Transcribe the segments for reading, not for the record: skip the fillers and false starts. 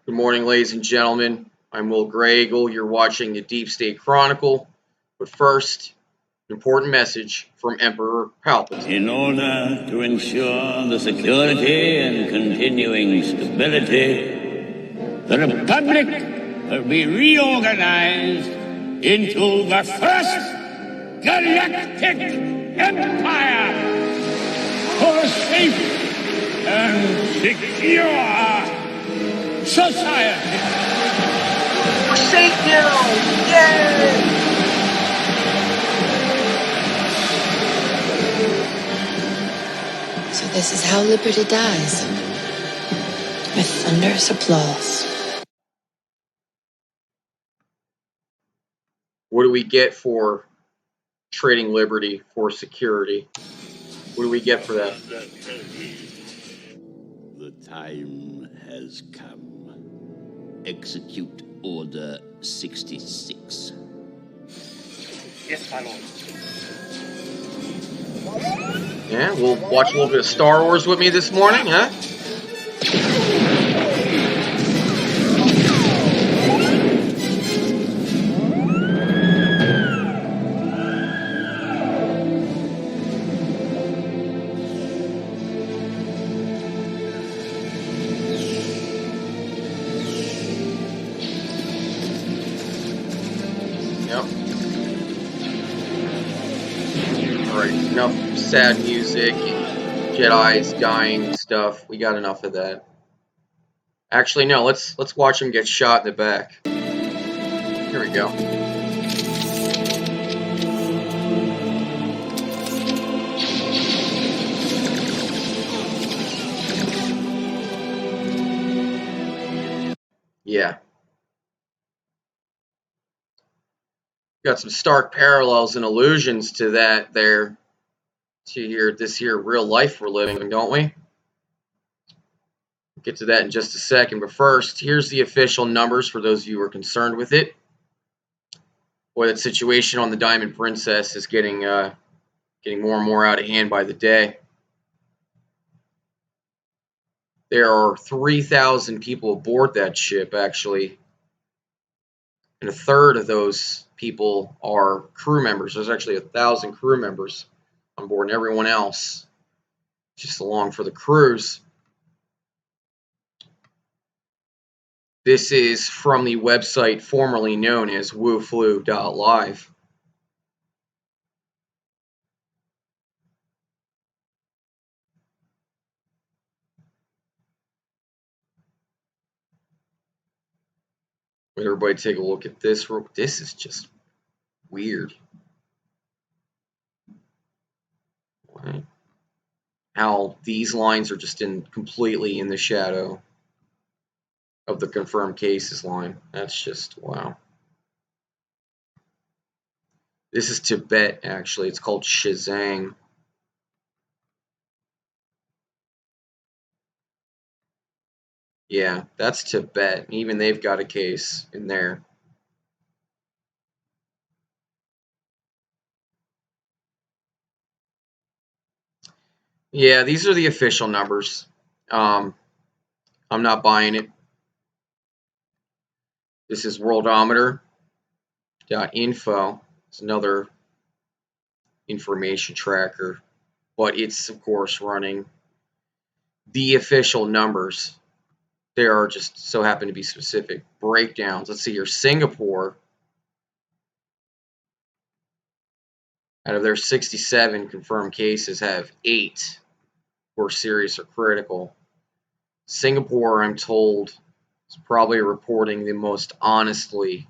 Good morning, ladies and gentlemen. I'm Will Gragel. You're watching the Deep State Chronicle. But first, an important message from Emperor Palpatine. In order to ensure the security and continuing stability, the Republic will be reorganized into the first galactic empire for a safe and secure society. We're safe now! Yay! So this is how liberty dies. With thunderous applause. What do we get for trading liberty for security? What do we get for that? The time has come. Execute Order 66. Yes, my lord. Yeah, we'll watch a little bit of Star Wars with me this morning, huh? Yep. Alright, enough sad music and Jedi's dying and stuff. We got enough of that. Actually, no, let's watch him get shot in the back. Here we go. Yeah. Got some stark parallels and allusions to that there, to this here real life we're living, don't we? We'll get to that in just a second, but first, here's the official numbers for those of you who are concerned with it. Boy, that situation on the Diamond Princess is getting more and more out of hand by the day. There are 3,000 people aboard that ship, actually, and a third of those people are crew members. There's actually 1,000 crew members on board, and everyone else just along for the cruise. This is from the website formerly known as wooflu.live. Everybody take a look at this. This is just weird. Right. How these lines are just completely in the shadow of the confirmed cases line. That's just wow. This is Tibet, actually. It's called Shizang. Yeah, that's Tibet. Even they've got a case in there. Yeah, these are the official numbers. I'm not buying it. This is worldometer.info. It's another information tracker, but it's, of course, running the official numbers. There are just so happen to be specific breakdowns. Let's see here. Singapore, out of their 67 confirmed cases, have 8 who are serious or critical. Singapore, I'm told, is probably reporting the most honestly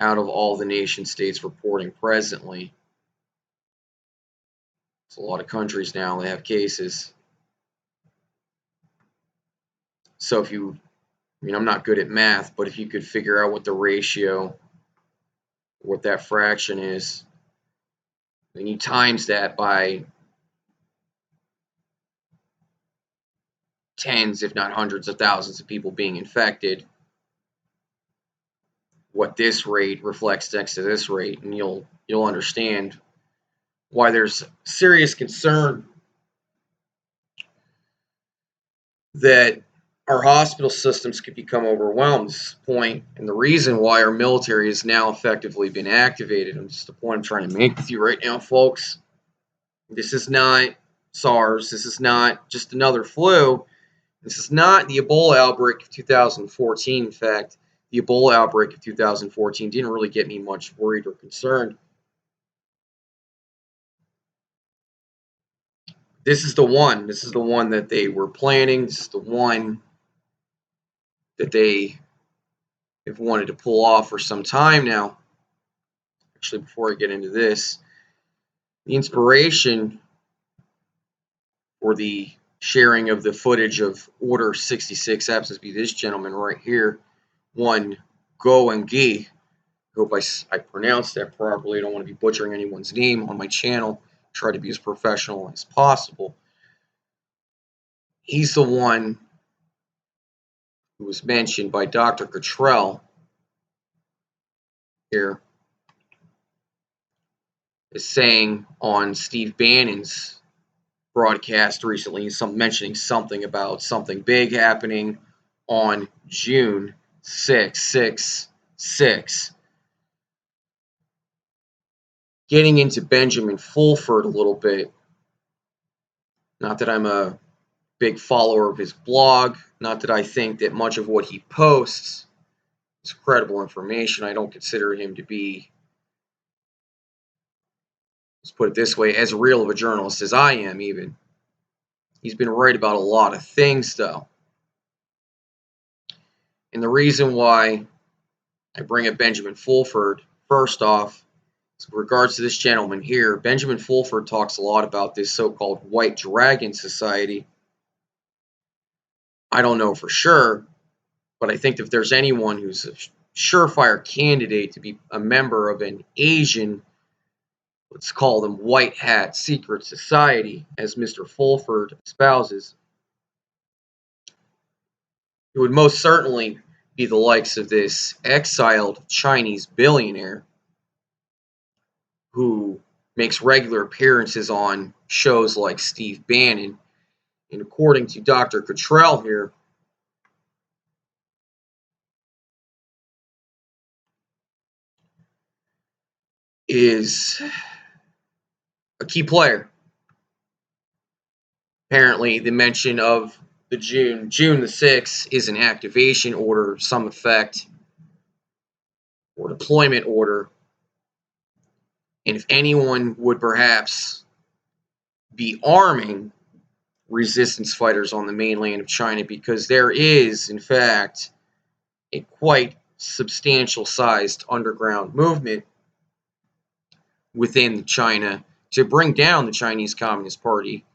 out of all the nation states reporting presently. It's a lot of countries now that have cases. So if you, I'm not good at math, but if you could figure out what the ratio, what that fraction is, then you times that by tens, if not hundreds of thousands of people being infected, what this rate reflects next to this rate, and you'll understand why there's serious concern that our hospital systems could become overwhelmed. This is the point, and the reason why our military has now effectively been activated. And this is the point I'm trying to make with you right now, folks. This is not SARS. This is not just another flu. This is not the Ebola outbreak of 2014. In fact, the Ebola outbreak of 2014 didn't really get me much worried or concerned. This is the one. This is the one that they were planning. This is the one that they have wanted to pull off for some time now. Actually, before I get into this, the inspiration for the sharing of the footage of Order 66 happens to be this gentleman right here, one Go and Gi. Hope I pronounced that properly. I don't want to be butchering anyone's name on my channel. Try to be as professional as possible. He's the one who was mentioned by Dr. Cottrell here is saying on Steve Bannon's broadcast recently, mentioning something about something big happening on June 666. Getting into Benjamin Fulford a little bit. Not that I'm a big follower of his blog, not that I think that much of what he posts is credible information. I don't consider him to be, let's put it this way, as real of a journalist as I am even. He's been right about a lot of things, though. And the reason why I bring up Benjamin Fulford, first off, is with regards to this gentleman here. Benjamin Fulford talks a lot about this so-called White Dragon Society. I don't know for sure, but I think if there's anyone who's a surefire candidate to be a member of an Asian, let's call them white hat secret society, as Mr. Fulford espouses, it would most certainly be the likes of this exiled Chinese billionaire who makes regular appearances on shows like Steve Bannon. And according to Dr. Cottrell here, is a key player. Apparently, the mention of the June the 6th is an activation order of some effect or deployment order. And if anyone would perhaps be arming resistance fighters on the mainland of China, because there is, in fact, a quite substantial sized underground movement within China to bring down the Chinese Communist Party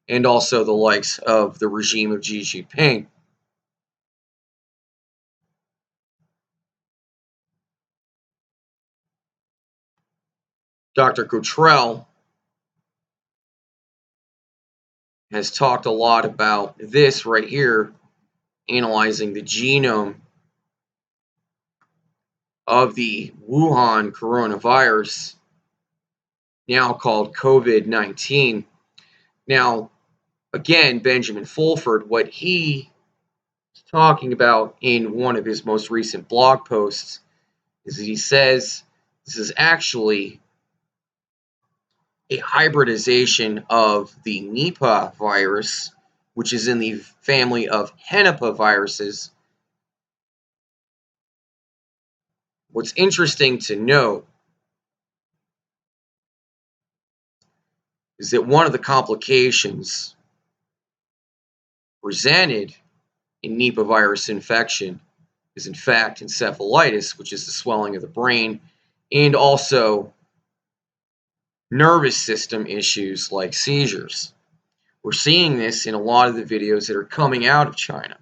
and also the likes of the regime of Xi Jinping. Dr. Cottrell has talked a lot about this right here, analyzing the genome of the Wuhan coronavirus, now called COVID-19. Now, again, Benjamin Fulford, what he is talking about in one of his most recent blog posts is that he says this is actually a hybridization of the Nipah virus, which is in the family of Henipaviruses. What's interesting to note is that one of the complications presented in Nipah virus infection is in fact encephalitis, which is the swelling of the brain, and also nervous system issues like seizures. We're seeing this in a lot of the videos that are coming out of China.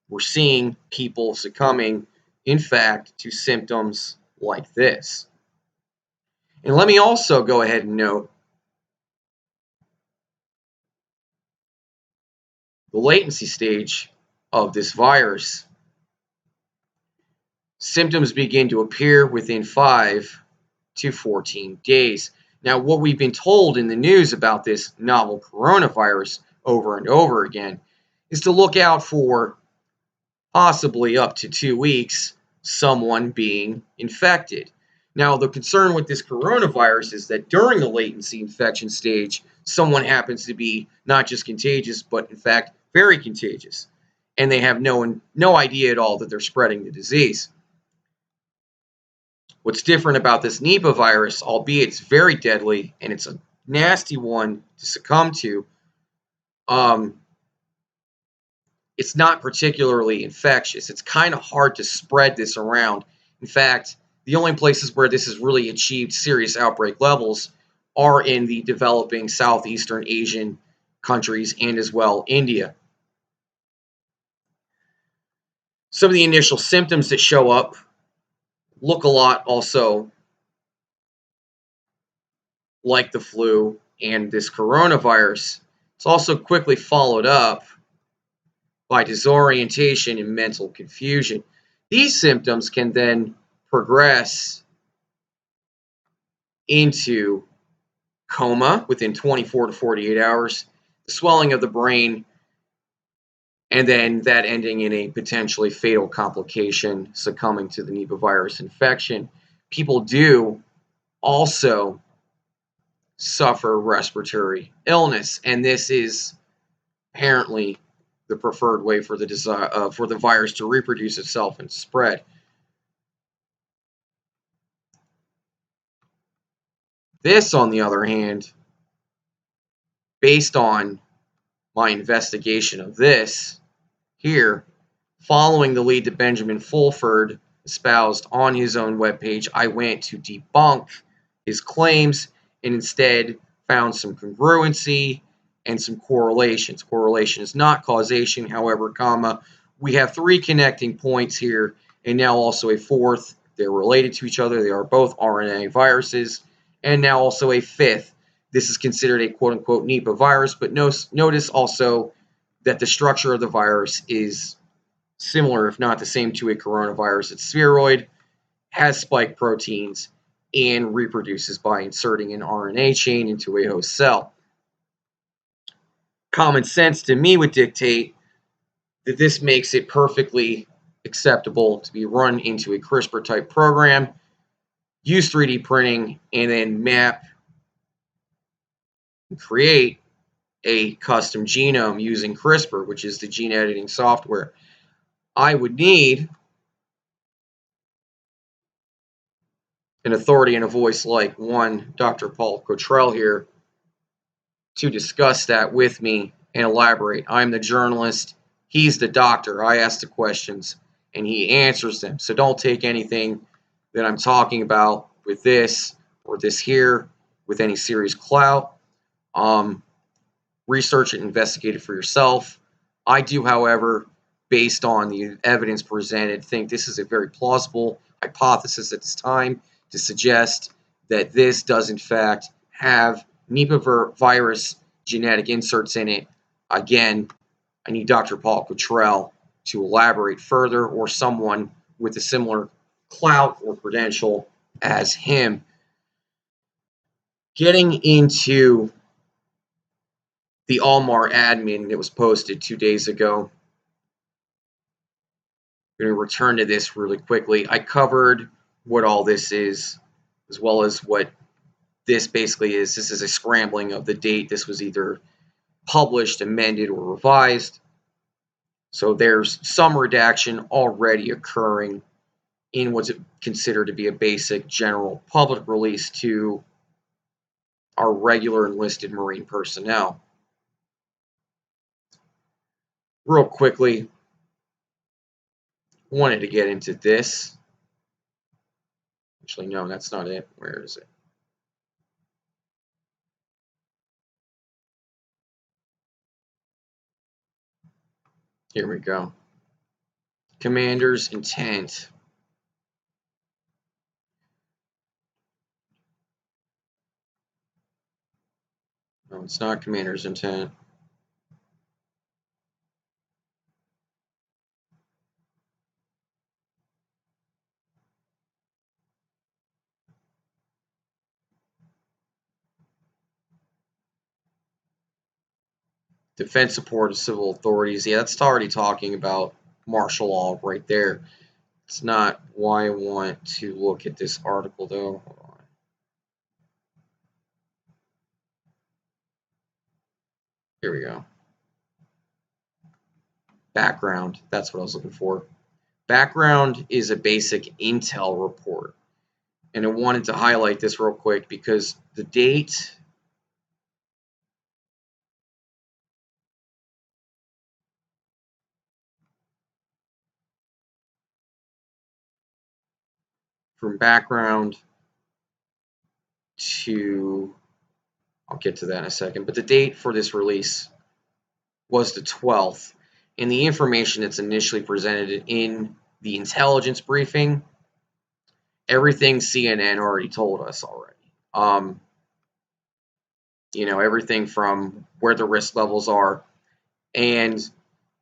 We're seeing people succumbing, in fact, to symptoms like this. And let me also go ahead and note the latency stage of this virus. Symptoms begin to appear within 5 to 14 days. Now, what we've been told in the news about this novel coronavirus over and over again is to look out for possibly up to 2 weeks, someone being infected. Now, the concern with this coronavirus is that during the latency infection stage, someone happens to be not just contagious, but in fact very contagious, and they have no idea at all that they're spreading the disease. What's different about this Nipah virus, albeit it's very deadly and it's a nasty one to succumb to, it's not particularly infectious. It's kind of hard to spread this around. In fact, the only places where this has really achieved serious outbreak levels are in the developing Southeastern Asian countries and as well India. Some of the initial symptoms that show up look a lot also like the flu and this coronavirus. It's also quickly followed up by disorientation and mental confusion. These symptoms can then progress into coma within 24 to 48 hours, the swelling of the brain, and then that ending in a potentially fatal complication, succumbing to the Nipah virus infection. People do also suffer respiratory illness, and this is apparently the preferred way for the virus to reproduce itself and spread. This, on the other hand, based on my investigation of this here, following the lead that Benjamin Fulford espoused on his own webpage, I went to debunk his claims and instead found some congruency and some correlations. Correlation is not causation, however, we have 3 connecting points here and now also a 4th. They're related to each other. They are both RNA viruses. And now also a 5th. This is considered a quote-unquote Nipah virus, but notice also that the structure of the virus is similar, if not the same, to a coronavirus. It's spheroid, has spike proteins, and reproduces by inserting an RNA chain into a host cell. Common sense to me would dictate that this makes it perfectly acceptable to be run into a CRISPR-type program, use 3D printing, and then map and create a custom genome using CRISPR, which is the gene editing software. I would need an authority and a voice like one Dr. Paul Cottrell here to discuss that with me and elaborate. I'm the journalist. He's the doctor. I ask the questions and he answers them. So don't take anything that I'm talking about with this or this here with any serious clout. Research it, investigate it for yourself. I do, however, based on the evidence presented, think this is a very plausible hypothesis at this time to suggest that this does in fact have Nipah virus genetic inserts in it. Again, I need Dr. Paul Cottrell to elaborate further, or someone with a similar clout or credential as him. Getting into the Almar admin that was posted 2 days ago. I'm going to return to this really quickly. I covered what all this is, as well as what this basically is. This is a scrambling of the date. This was either published, amended, or revised. So there's some redaction already occurring in what's considered to be a basic general public release to our regular enlisted Marine personnel. Real quickly, wanted to get into this. Actually, no, that's not it. Where is it? Here we go. Commander's intent. No, it's not commander's intent. Defense support of civil authorities. Yeah, that's already talking about martial law right there. It's not why I want to look at this article, though. Hold on. Here we go. Background. That's what I was looking for. Background is a basic intel report. And I wanted to highlight this real quick because the date from background to, I'll get to that in a second, but the date for this release was the 12th. And the information that's initially presented in the intelligence briefing, everything CNN already told us already. Everything from where the risk levels are. And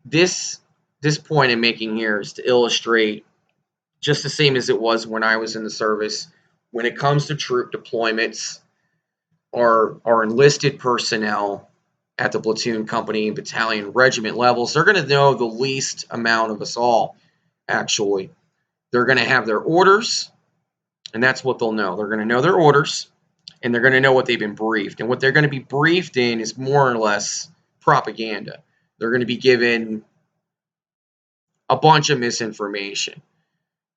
this point I'm making here is to illustrate, just the same as it was when I was in the service, when it comes to troop deployments, our enlisted personnel at the platoon, company, battalion, regiment levels, they're going to know the least amount of us all, actually. They're going to have their orders, and that's what they'll know. They're going to know their orders, and they're going to know what they've been briefed. And what they're going to be briefed in is more or less propaganda. They're going to be given a bunch of misinformation.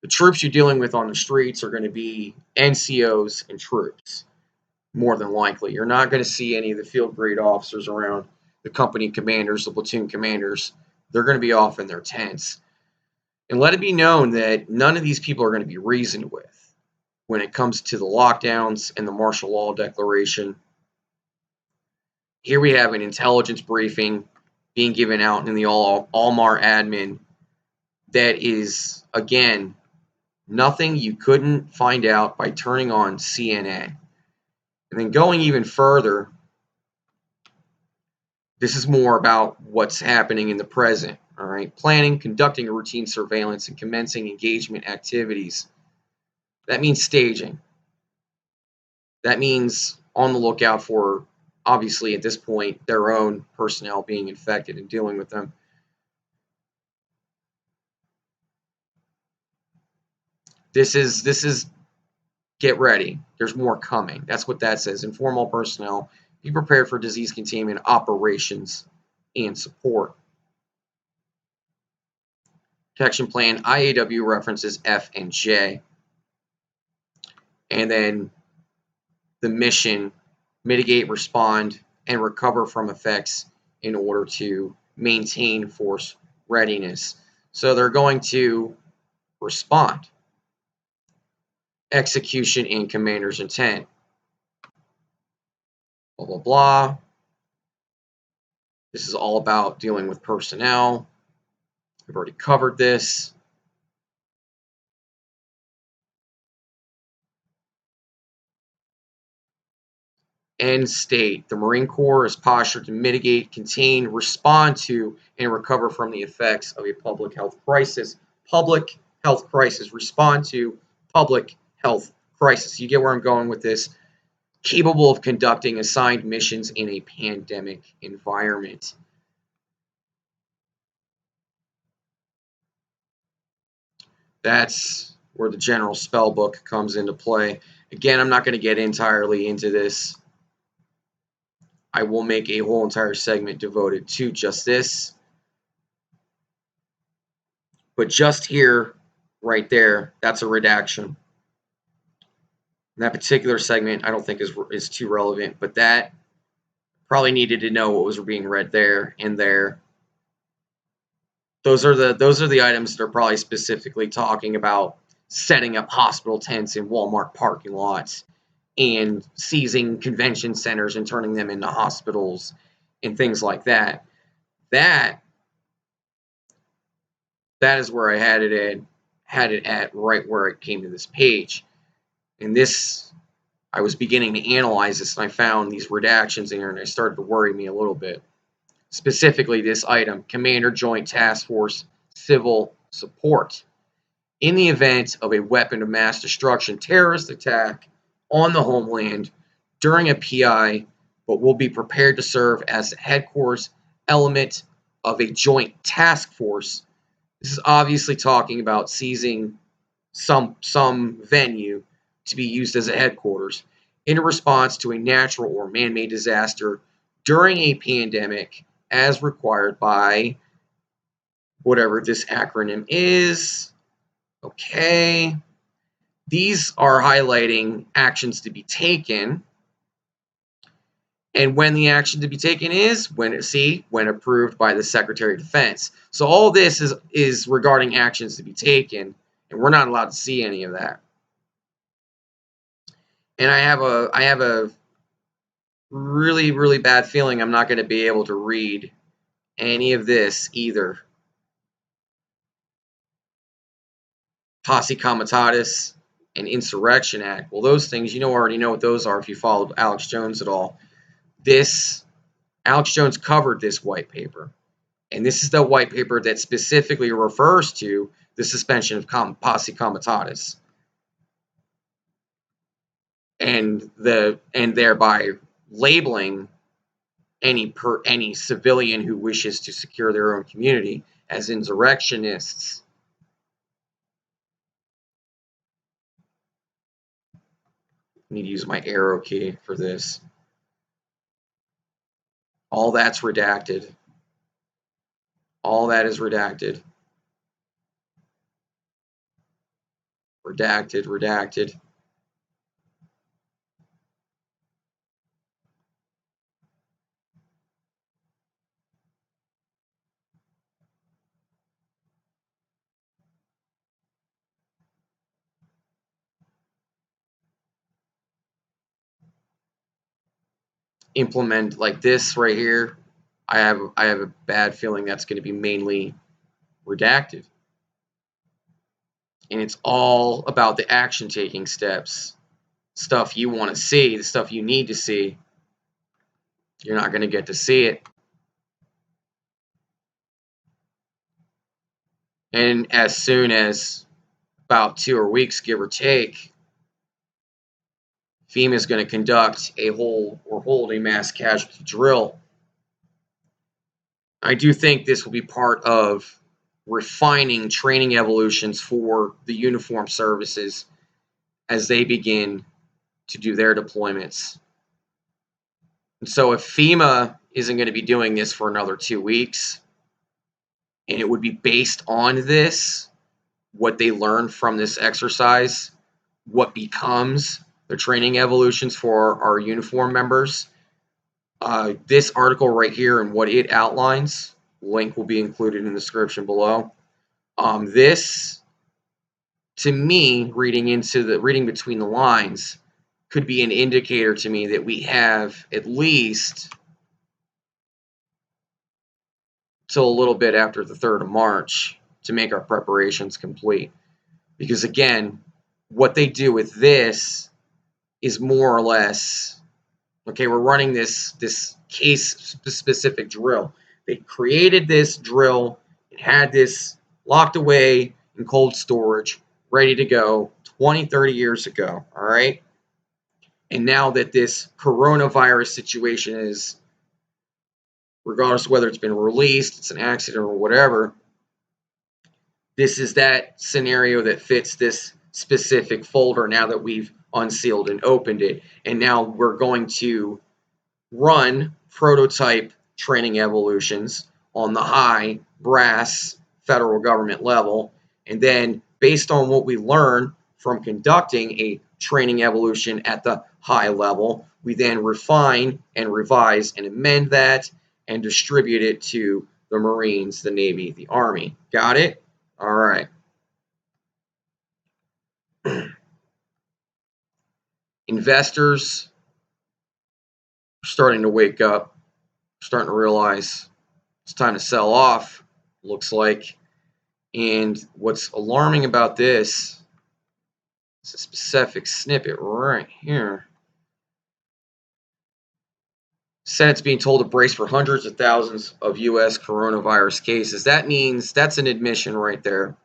The troops you're dealing with on the streets are going to be NCOs and troops, more than likely. You're not going to see any of the field grade officers around, the company commanders, the platoon commanders. They're going to be off in their tents. And let it be known that none of these people are going to be reasoned with when it comes to the lockdowns and the martial law declaration. Here we have an intelligence briefing being given out in the Almar admin that is, again, nothing you couldn't find out by turning on CNN. And then going even further, this is more about what's happening in the present. All right, planning, conducting a routine surveillance, and commencing engagement activities. That means staging. That means on the lookout for, obviously at this point, their own personnel being infected and dealing with them. This is get ready. There's more coming. That's what that says. Informal personnel, be prepared for disease containment operations and support. Protection plan, IAW references F and J. And then the mission, mitigate, respond, and recover from effects in order to maintain force readiness. So they're going to respond. Execution and commander's intent. Blah, blah, blah. This is all about dealing with personnel. We've already covered this. End state. The Marine Corps is postured to mitigate, contain, respond to, and recover from the effects of a public health crisis. Public health crisis. Respond to public health crisis. You get where I'm going with this. Capable of conducting assigned missions in a pandemic environment. That's where the general spell book comes into play. Again, I'm not going to get entirely into this. I will make a whole entire segment devoted to just this. But just here, right there, that's a redaction. That particular segment I don't think is too relevant, but that probably needed to know what was being read there and there. Those are the items that are probably specifically talking about setting up hospital tents in Walmart parking lots and seizing convention centers and turning them into hospitals and things like that. That is where I had it at right where it came to this page. And this, I was beginning to analyze this, and I found these redactions in here, and it started to worry me a little bit. Specifically, this item, Commander Joint Task Force Civil Support. In the event of a weapon of mass destruction terrorist attack on the homeland during a PI, but will be prepared to serve as the headquarters element of a joint task force This is obviously talking about seizing some venue to be used as a headquarters in response to a natural or man-made disaster during a pandemic as required by whatever this acronym is. Okay. These are highlighting actions to be taken. And when the action to be taken is when approved by the Secretary of Defense. So all this is regarding actions to be taken, and we're not allowed to see any of that. And I have a really, really bad feeling I'm not going to be able to read any of this either. Posse Comitatus and Insurrection Act. Well, those things, already know what those are if you followed Alex Jones at all. Alex Jones covered this white paper. And this is the white paper that specifically refers to the suspension of Posse Comitatus. And thereby labeling any civilian who wishes to secure their own community as insurrectionists. I need to use my arrow key for this. All that's redacted. All that is redacted. Redacted. Implement like this right here. I have a bad feeling that's going to be mainly redacted. And it's all about the action taking steps. Stuff you want to see, the stuff you need to see. You're not going to get to see it. And as soon as about 2 weeks, give or take, FEMA is going to conduct hold a mass casualty drill. I do think this will be part of refining training evolutions for the uniformed services as they begin to do their deployments. And so if FEMA isn't going to be doing this for another 2 weeks, and it would be based on this, what they learn from this exercise, what becomes the training evolutions for our uniform members. This article right here and what it outlines, link will be included in the description below. This, to me, reading between the lines, could be an indicator to me that we have at least till a little bit after the 3rd of March to make our preparations complete. Because again, what they do with this is more or less, okay, we're running this case-specific drill. They created this drill and had this locked away in cold storage, ready to go 20, 30 years ago, all right? And now that this coronavirus situation is, regardless of whether it's been released, it's an accident or whatever, this is that scenario that fits this specific folder now that we've unsealed and opened it. And now we're going to run prototype training evolutions on the high brass federal government level. And then based on what we learn from conducting a training evolution at the high level, we then refine and revise and amend that and distribute it to the Marines, the Navy, the Army. Got it? All right. Investors are starting to wake up, starting to realize it's time to sell off, looks like. And what's alarming about this is a specific snippet right here. Senate's being told to brace for hundreds of thousands of U.S. coronavirus cases. That means that's an admission right there.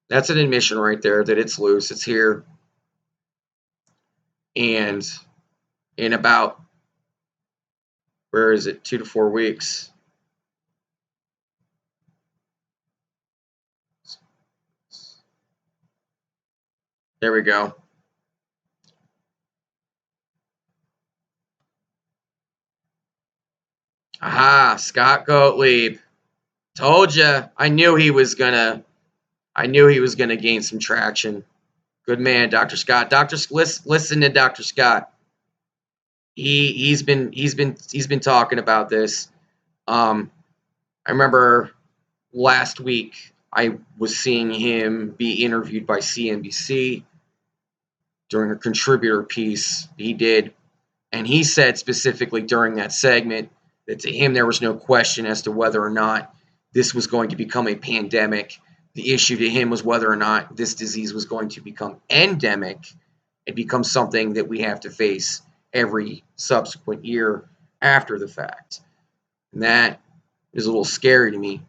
That's an admission right there that it's loose, it's here. And in about, 2 to 4 weeks, There we go. Aha, Scott Gottlieb. Told you. I knew he was gonna gain some traction. Good man, Dr. Scott. Listen to Dr. Scott. He's been talking about this. I remember last week I was seeing him be interviewed by CNBC during a contributor piece he did, and he said specifically during that segment that to him there was no question as to whether or not this was going to become a pandemic. The issue to him was whether or not this disease was going to become endemic and become something that we have to face every subsequent year after the fact. And that is a little scary to me.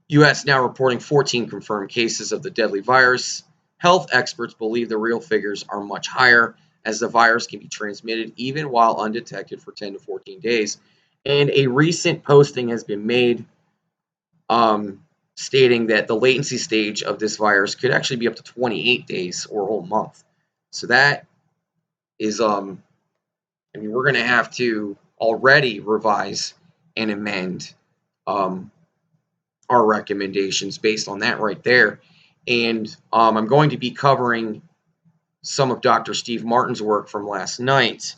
U.S. now reporting 14 confirmed cases of the deadly virus. Health experts believe the real figures are much higher, as the virus can be transmitted even while undetected for 10 to 14 days. And a recent posting has been made stating that the latency stage of this virus could actually be up to 28 days or a whole month. So that is, we're going to have to already revise and amend our recommendations based on that right there. And I'm going to be covering some of Dr. Steve Martin's work from last night.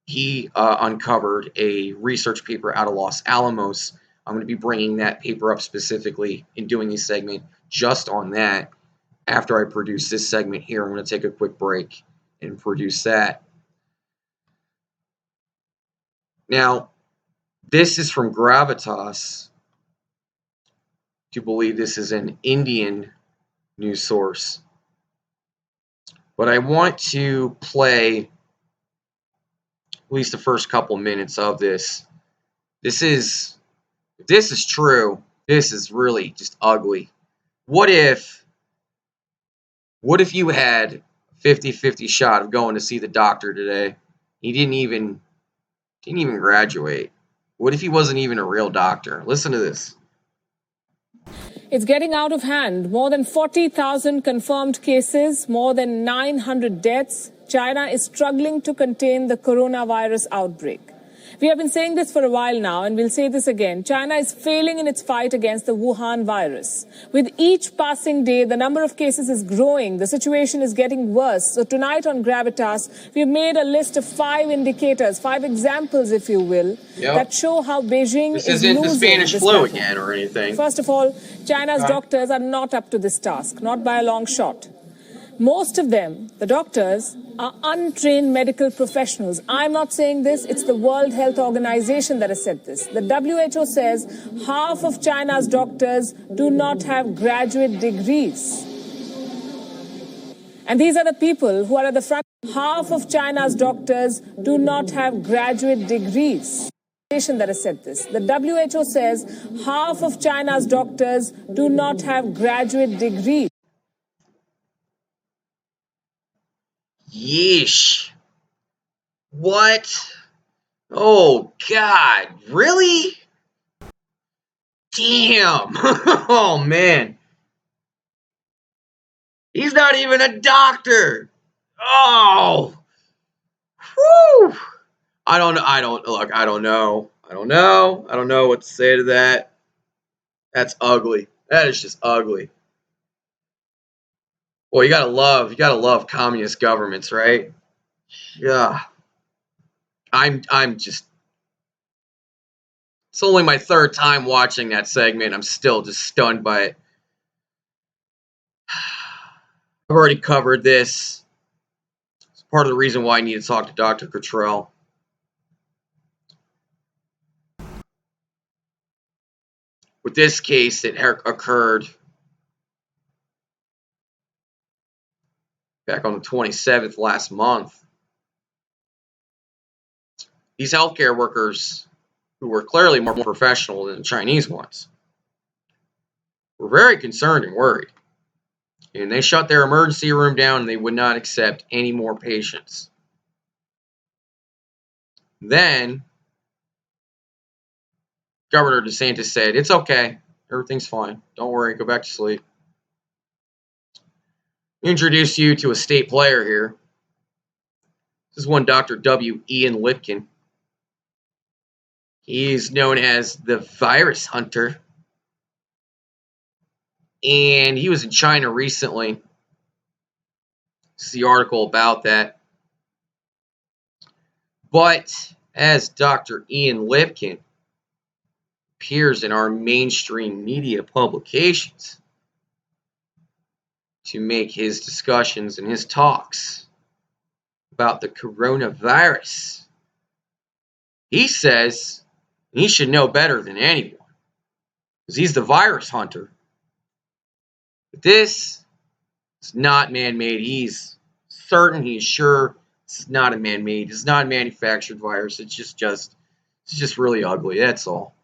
He uncovered a research paper out of Los Alamos. I'm going to be bringing that paper up specifically and doing a segment just on that. After I produce this segment here, I'm going to take a quick break and produce that. Now, this is from Gravitas. To believe this is an Indian news source. But I want to play at least the first couple minutes of this. If this is true, this is really just ugly. What if you had a 50-50 shot of going to see the doctor today? He didn't even graduate. What if he wasn't even a real doctor? Listen to this. It's getting out of hand. More than 40,000 confirmed cases, more than 900 deaths. China is struggling to contain the coronavirus outbreak. We have been saying this for a while now, and we'll say this again. China is failing in its fight against the Wuhan virus. With each passing day, the number of cases is growing. The situation is getting worse. So tonight on Gravitas, we've made a list of 5 indicators, 5 examples, if you will, that show how Beijing is losing. This isn't the Spanish flu again or anything. First of all, China's doctors are not up to this task, not by a long shot. Most of them, the doctors, are untrained medical professionals. I'm not saying this, it's the World Health Organization that has said this. The WHO says half of China's doctors do not have graduate degrees. And these are the people who are at the front. Half of China's doctors do not have graduate degrees. That has said this. The WHO says half of China's doctors do not have graduate degrees. Yeesh. What? Oh, God. Really? Damn. Oh, man. He's not even a doctor. Oh. Whew. I don't know what to say to that. That's ugly. That is just ugly. Well, you gotta love communist governments, right? Yeah. I'm just. It's only my 3rd time watching that segment. I'm still just stunned by it. I've already covered this. It's part of the reason why I need to talk to Dr. Cottrell. With this case that occurred back on the 27th last month, these healthcare workers, who were clearly more professional than the Chinese ones, were very concerned and worried. And they shut their emergency room down and they would not accept any more patients. Then, Governor DeSantis said, it's okay. Everything's fine. Don't worry. Go back to sleep. Introduce you to a state player here. This is one Dr. W. Ian Lipkin. He's known as the virus hunter. And he was in China recently. This is the article about that. But as Dr. Ian Lipkin appears in our mainstream media publications to make his discussions and his talks about the coronavirus, he says he should know better than anyone because he's the virus hunter. But this is not man-made. He's certain, he's sure this is not a man-made. It's not a manufactured virus. It's just really ugly. That's all.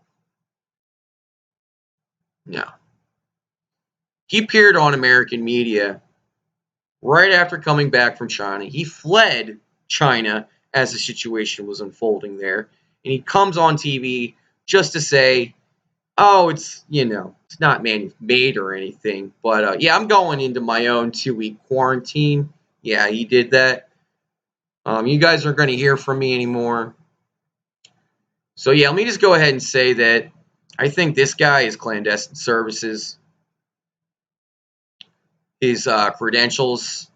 No. He appeared on American media right after coming back from China. He fled China as the situation was unfolding there. And he comes on TV just to say, oh, it's not man-made or anything. But yeah, I'm going into my own 2-week quarantine. Yeah, he did that. You guys aren't going to hear from me anymore. So yeah, let me just go ahead and say that I think this guy is clandestine services. His credentials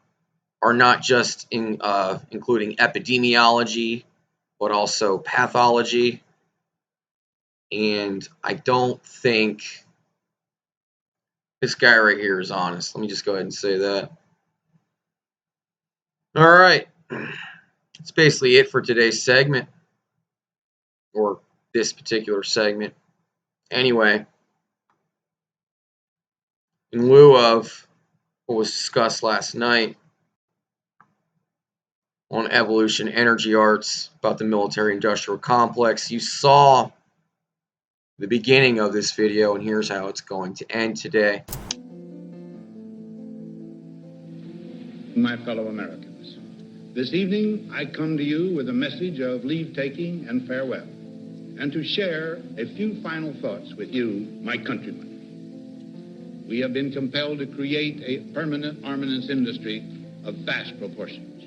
are not just including epidemiology, but also pathology. And I don't think this guy right here is honest. Let me just go ahead and say that. All right. That's basically it for today's segment, or this particular segment. Anyway, in lieu of what was discussed last night on Evolution Energy Arts about the military-industrial complex, you saw the beginning of this video, and here's how it's going to end today. My fellow Americans, this evening I come to you with a message of leave-taking and farewell, and to share a few final thoughts with you, my countrymen. We have been compelled to create a permanent armaments industry of vast proportions.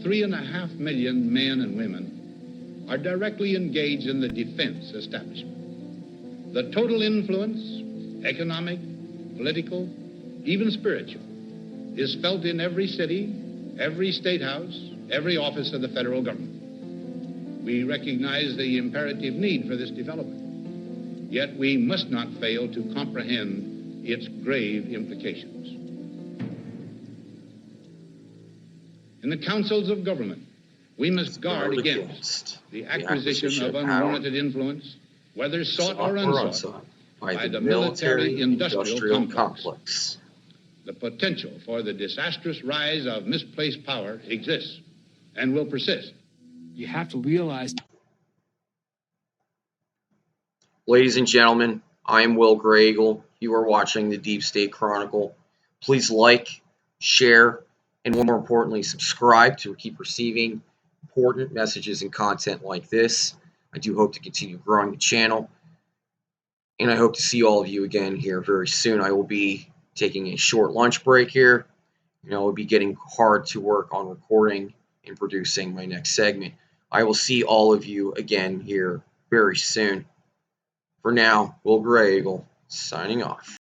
3.5 million men and women are directly engaged in the defense establishment. The total influence, economic, political, even spiritual, is felt in every city, every state house, every office of the federal government. We recognize the imperative need for this development. Yet we must not fail to comprehend its grave implications. In the councils of government, we must guard against the acquisition of unwarranted influence, whether sought or unsought, by the military-industrial complex. The potential for the disastrous rise of misplaced power exists and will persist. You have to realize... Ladies and gentlemen, I am Will Grey Eagle. You are watching the Deep State Chronicle. Please like, share, and more importantly, subscribe to keep receiving important messages and content like this. I do hope to continue growing the channel, and I hope to see all of you again here very soon. I will be taking a short lunch break here. I will be getting hard to work on recording and producing my next segment. I will see all of you again here very soon. For now, Will Grey Eagle, signing off.